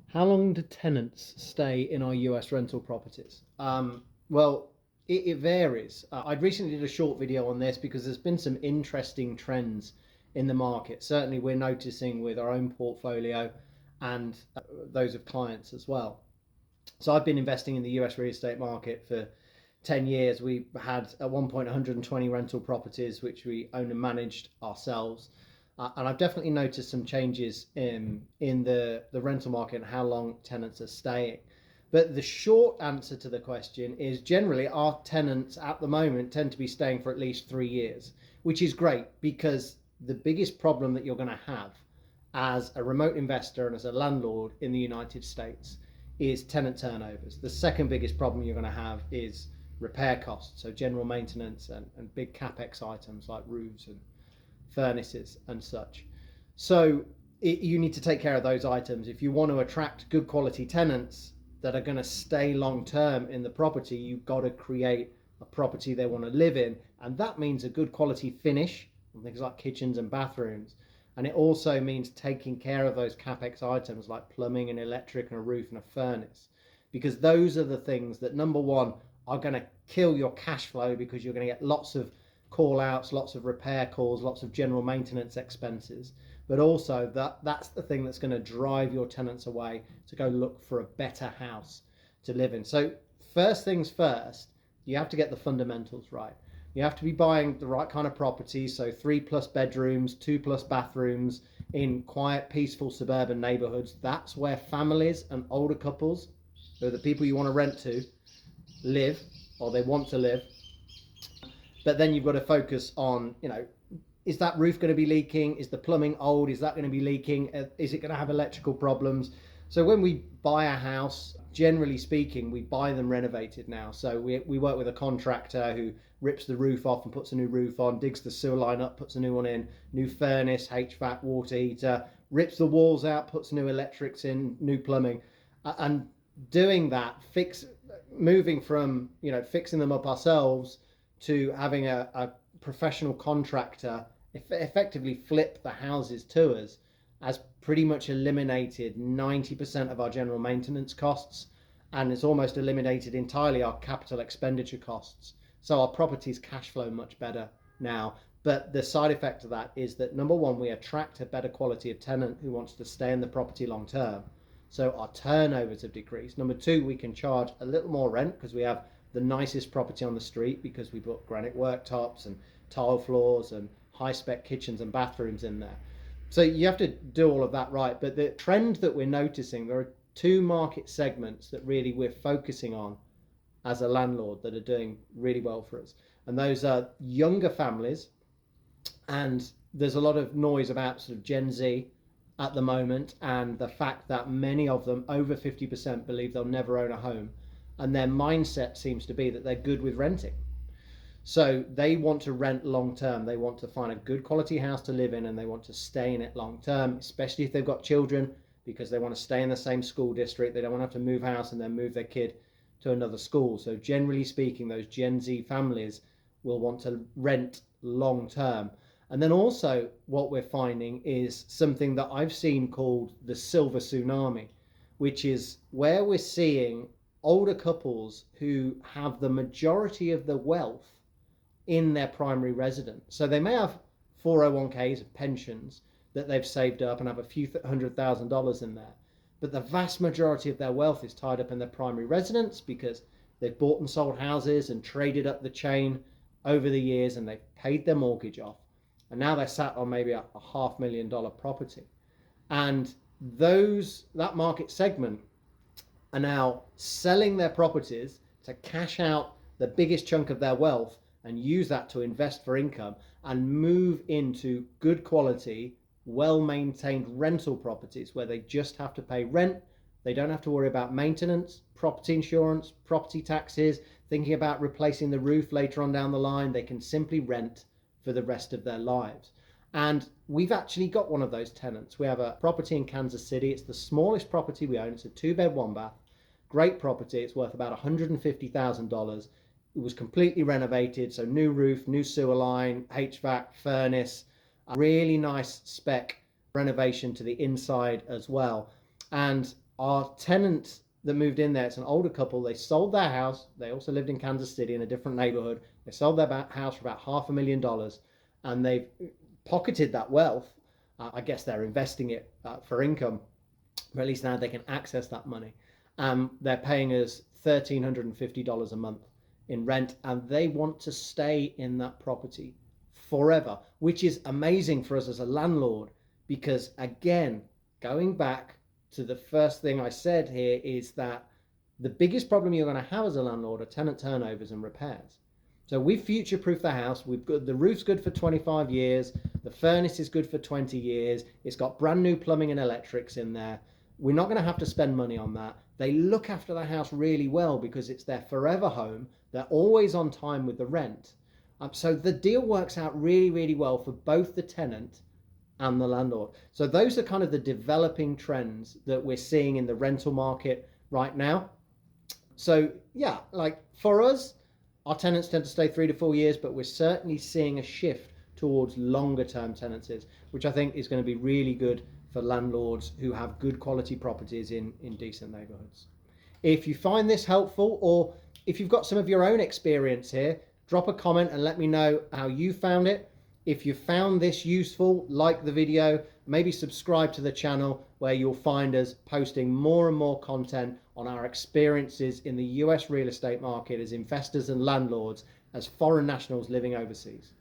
How long do tenants stay in our US rental properties? Well, it varies. I'd recently did a short video on this because there's been some interesting trends in the market. Certainly, we're noticing with our own portfolio and those of clients as well. So I've been investing in the US real estate market for 10 years. We had at one point 120 rental properties, which we owned and managed ourselves. And I've definitely noticed some changes in the rental market and how long tenants are staying. But the short answer to the question is generally our tenants at the moment tend to be staying for at least 3 years, which is great because the biggest problem that you're going to have as a remote investor and as a landlord in the United States is tenant turnovers. The second biggest problem you're going to have is repair costs, so general maintenance and big capex items like roofs and furnaces and such. So you need to take care of those items. If you want to attract good quality tenants that are going to stay long term in the property, you've got to create a property they want to live in. And that means a good quality finish on things like kitchens and bathrooms. And it also means taking care of those capex items like plumbing and electric and a roof and a furnace. Because those are the things that, number one, are going to kill your cash flow because you're going to get lots of call outs, lots of repair calls, lots of general maintenance expenses. But also that's the thing that's going to drive your tenants away to go look for a better house to live in. So first things first, you have to get the fundamentals right. You have to be buying the right kind of property, so 3+ bedrooms, 2+ bathrooms in quiet, peaceful suburban neighborhoods. That's where families and older couples, who are the people you want to rent to, live, or they want to live. But then you've got to focus on, is that roof going to be leaking? Is the plumbing old? Is that going to be leaking? Is it going to have electrical problems? So when we buy a house, generally speaking, we buy them renovated now. So we work with a contractor who rips the roof off and puts a new roof on, digs the sewer line up, puts a new one in, new furnace, HVAC, water heater, rips the walls out, puts new electrics in, new plumbing. And doing that, moving from, fixing them up ourselves to having a professional contractor effectively flip the houses to us has pretty much eliminated 90% of our general maintenance costs, and it's almost eliminated entirely our capital expenditure costs. So our properties cash flow much better now. But the side effect of that is that, number one, we attract a better quality of tenant who wants to stay in the property long term. So our turnovers have decreased. Number two, we can charge a little more rent because we have the nicest property on the street because we put granite worktops and tile floors and high spec kitchens and bathrooms in there. So you have to do all of that right. But the trend that we're noticing, there are two market segments that really we're focusing on as a landlord that are doing really well for us. And those are younger families. And there's a lot of noise about sort of Gen Z at the moment, and the fact that many of them, over 50%, believe they'll never own a home. And their mindset seems to be that they're good with renting. So they want to rent long term. They want to find a good quality house to live in, and they want to stay in it long term, especially if they've got children, because they want to stay in the same school district. They don't want to have to move house and then move their kid to another school. So generally speaking, those Gen Z families will want to rent long term. And then also what we're finding is something that I've seen called the silver tsunami, which is where we're seeing older couples who have the majority of the wealth in their primary residence. So they may have 401ks, pensions that they've saved up and have a few $100,000 in there. But the vast majority of their wealth is tied up in their primary residence because they've bought and sold houses and traded up the chain over the years, and they've paid their mortgage off. And now they're sat on maybe a $500,000 property. And that market segment are now selling their properties to cash out the biggest chunk of their wealth and use that to invest for income and move into good quality, well-maintained rental properties where they just have to pay rent. They don't have to worry about maintenance, property insurance, property taxes, thinking about replacing the roof later on down the line. They can simply rent for the rest of their lives. And we've actually got one of those tenants. We have a property in Kansas City. It's the smallest property we own. It's a 2-bed, 1-bath. Great property. It's worth about $150,000. It was completely renovated. So new roof, new sewer line, HVAC, furnace, a really nice spec renovation to the inside as well. And our tenant that moved in there, it's an older couple. They sold their house. They also lived in Kansas City in a different neighborhood. They sold their house for about $500,000, and they've pocketed that wealth. I guess they're investing it for income, but at least now they can access that money. They're paying us $1,350 a month in rent, and they want to stay in that property forever, which is amazing for us as a landlord, because again, going back to the first thing I said here, is that the biggest problem you're going to have as a landlord are tenant turnovers and repairs. So we future-proof the house. We've got the roof's good for 25 years. The furnace is good for 20 years. It's got brand new plumbing and electrics in there. We're not going to have to spend money on that. They look after the house really well because it's their forever home. They're always on time with the rent. So the deal works out really, really well for both the tenant and the landlord. So those are kind of the developing trends that we're seeing in the rental market right now. So yeah, like for us, our tenants tend to stay 3 to 4 years, but we're certainly seeing a shift towards longer term tenancies, which I think is going to be really good for landlords who have good quality properties in decent neighborhoods. If you find this helpful, or if you've got some of your own experience here, drop a comment and let me know how you found it. If you found this useful, like the video, maybe subscribe to the channel, where you'll find us posting more and more content on our experiences in the US real estate market as investors and landlords, as foreign nationals living overseas.